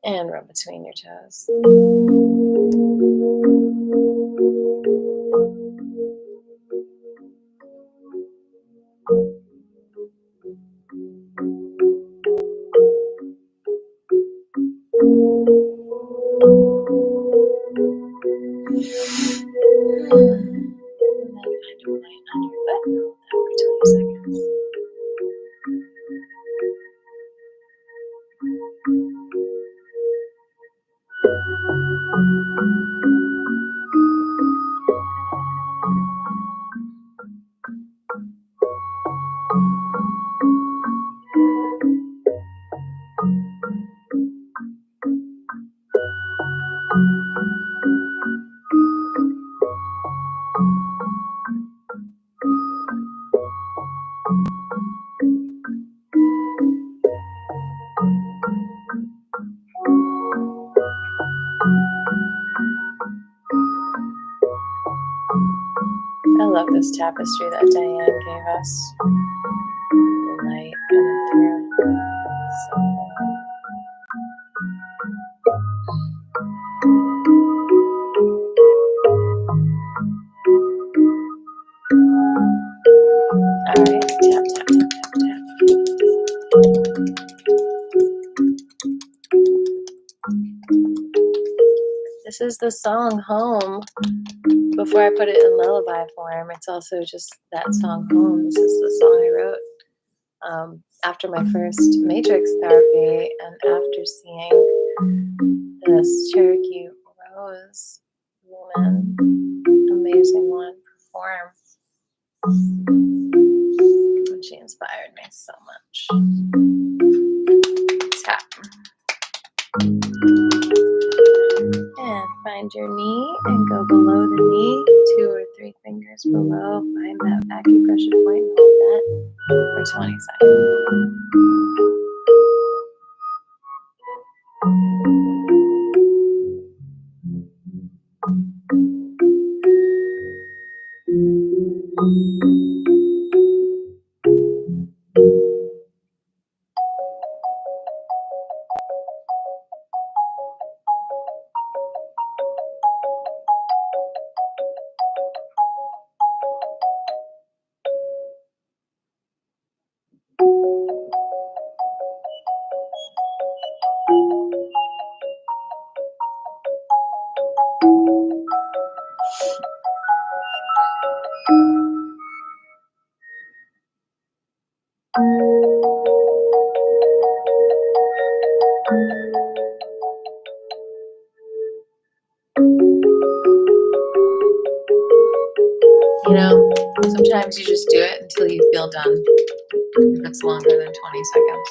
And rub between your toes. I love this tapestry that Diane gave us. The light coming through. So all right, tap, tap, tap, tap, tap. This is the song Home. Before I put it in lullaby form, it's also just that song Home. This is the song I wrote after my first matrix therapy and after seeing this Cherokee Rose woman, amazing one, perform. And she inspired me so much. Tap. And find your knee and go below the knee, 2 or 3 fingers below. Find that acupressure point and hold that for 20 seconds. You know, sometimes you just do it until you feel done, if it's longer than 20 seconds.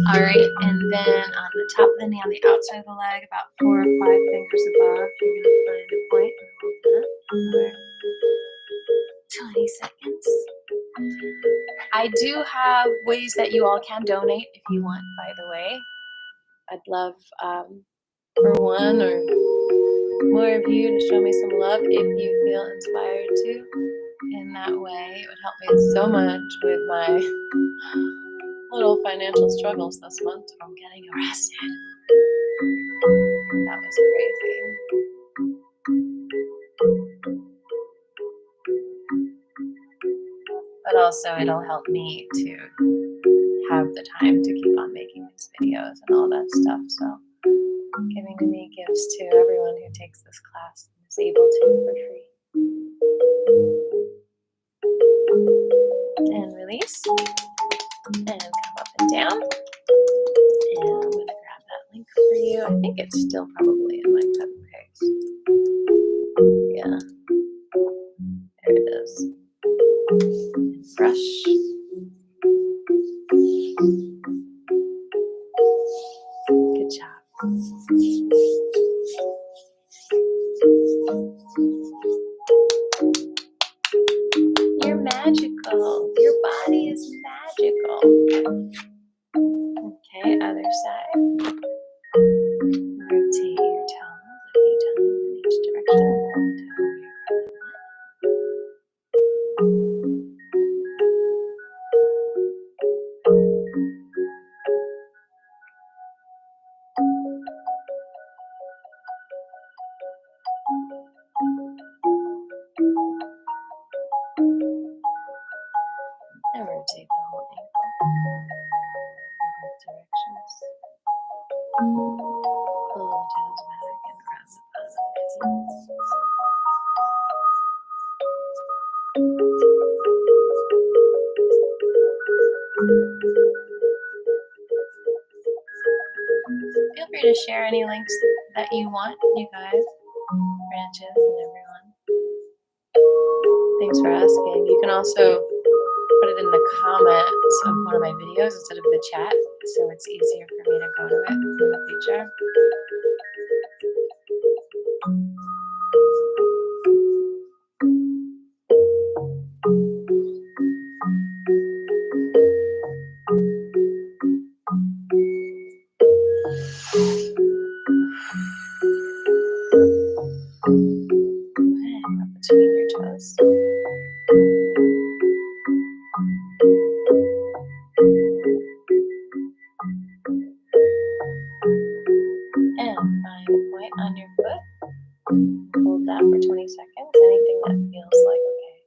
All right, and then on the top of the knee, on the outside of the leg, about 4 or 5 fingers above, you're going to find a point and hold that for 20 seconds. I do have ways that you all can donate if you want, by the way. I'd love for one or more of you to show me some love if you feel inspired to. In that way, it would help me so much with my little financial struggles this month from getting arrested. That was crazy. But also it'll help me to have the time to keep on making these videos and all that stuff. So giving me gives to everyone who takes this class and is able to for free. And release. And come up and down. And I'm going to grab that link for you. I think it's still probably in my cut and paste. Yeah. There it is. And brush. Good job. You're magical. Your body is magical. Okay, other side. Rotate your toes a few times in each direction. And rotate the whole ankle in both directions. Pull the toes back and grab the bottom of the feet. Feel free to share any links that you want, you guys, branches, and everyone. Thanks for asking. You can also put it in the comments of one of my videos instead of the chat, so it's easier for me to go to it in the future. Up between your toes. And find a point on your foot. Hold that for 20 seconds. Anything that feels like, okay,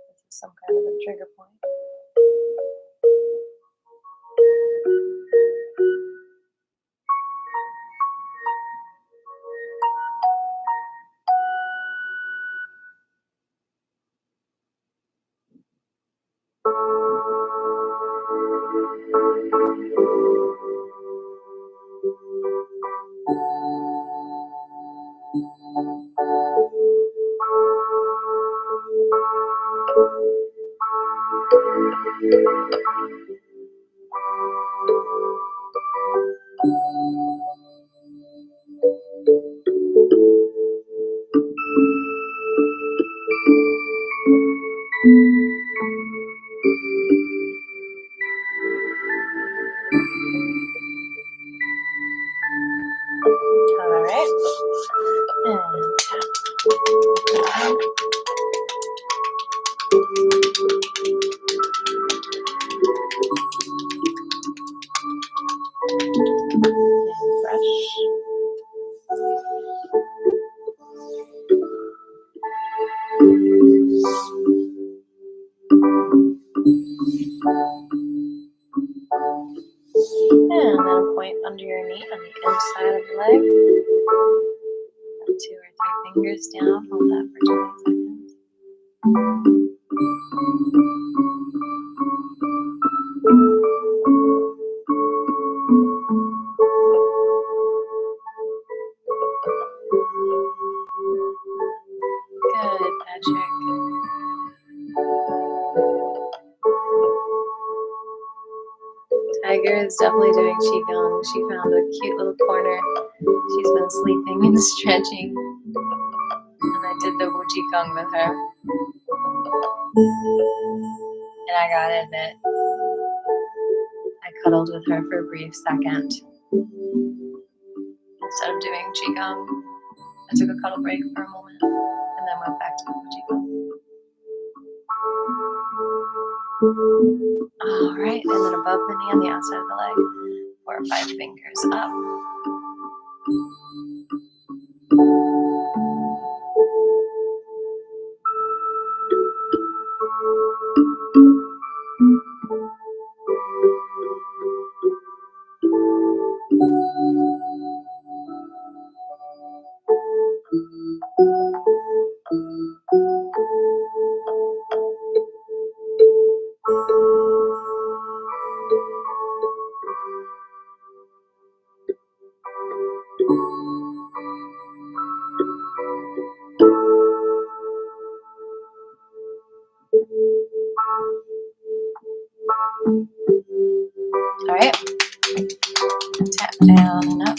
this is some kind of a trigger point. Alright. And tap. And brush. And then a point under your knee on the inside of the leg. 2 or 3 fingers down. Hold that for 20 seconds. Good, Patrick. Tiger is definitely doing Qigong. She found a cute little corner. She's been sleeping and stretching. And I did the Qigong with her. And I gotta admit, I cuddled with her for a brief second. Instead of doing Qigong, I took a cuddle break for a moment and then went back to Qigong. All right, and then above the knee on the outside of the leg, 4 or 5 fingers up. All right, tap down and up.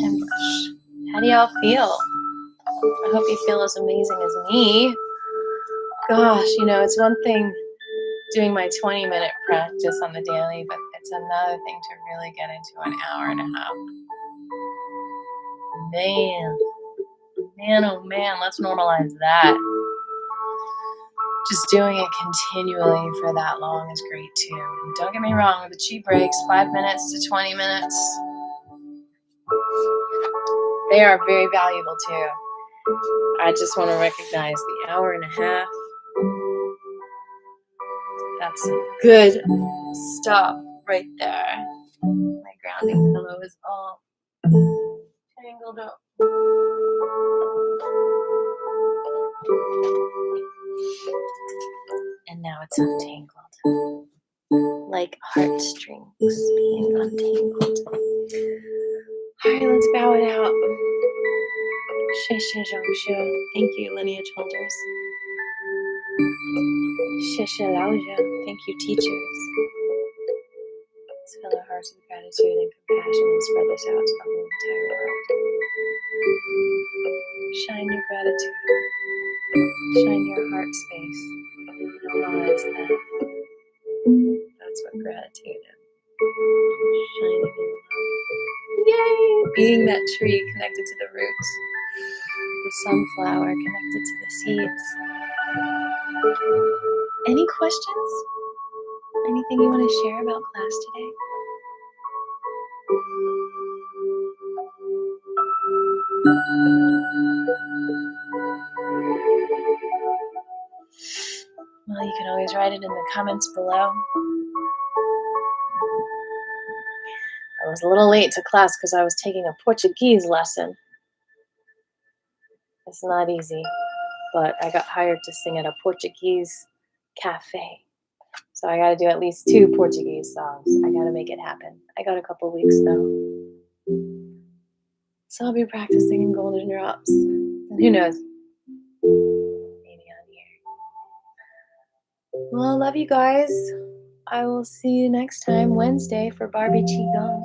And brush. How do y'all feel? I hope you feel as amazing as me. Gosh, you know, it's one thing doing my 20-minute practice on the daily, but it's another thing to really get into an hour and a half. Man, oh man, let's normalize that. Just doing it continually for that long is great too. And don't get me wrong, the chi breaks, 5 minutes to 20 minutes, they are very valuable too. I just want to recognize the hour and a half. That's a good stop right there. My grounding pillow is all tangled up. And now it's untangled. Like heartstrings being untangled. Alright, let's bow it out. Thank you, lineage holders. Thank you, teachers. Let's fill our hearts with gratitude and compassion and spread this out to the whole entire world. Shine your gratitude. Shine your heart space. Normalize that. That's what gratitude is. Shining your love. Yay! Being that tree connected to the roots. The sunflower connected to the seeds. Any questions? Anything you want to share about class today? Well, you can always write it in the comments below. I was a little late to class because I was taking a Portuguese lesson. It's not easy, but I got hired to sing at a Portuguese cafe. So I got to do at least 2 Portuguese songs. I got to make it happen. I got a couple weeks though. So I'll be practicing in Golden Drops. And who knows? Maybe on here. Well, I love you guys. I will see you next time, Wednesday, for Barbie Qigong.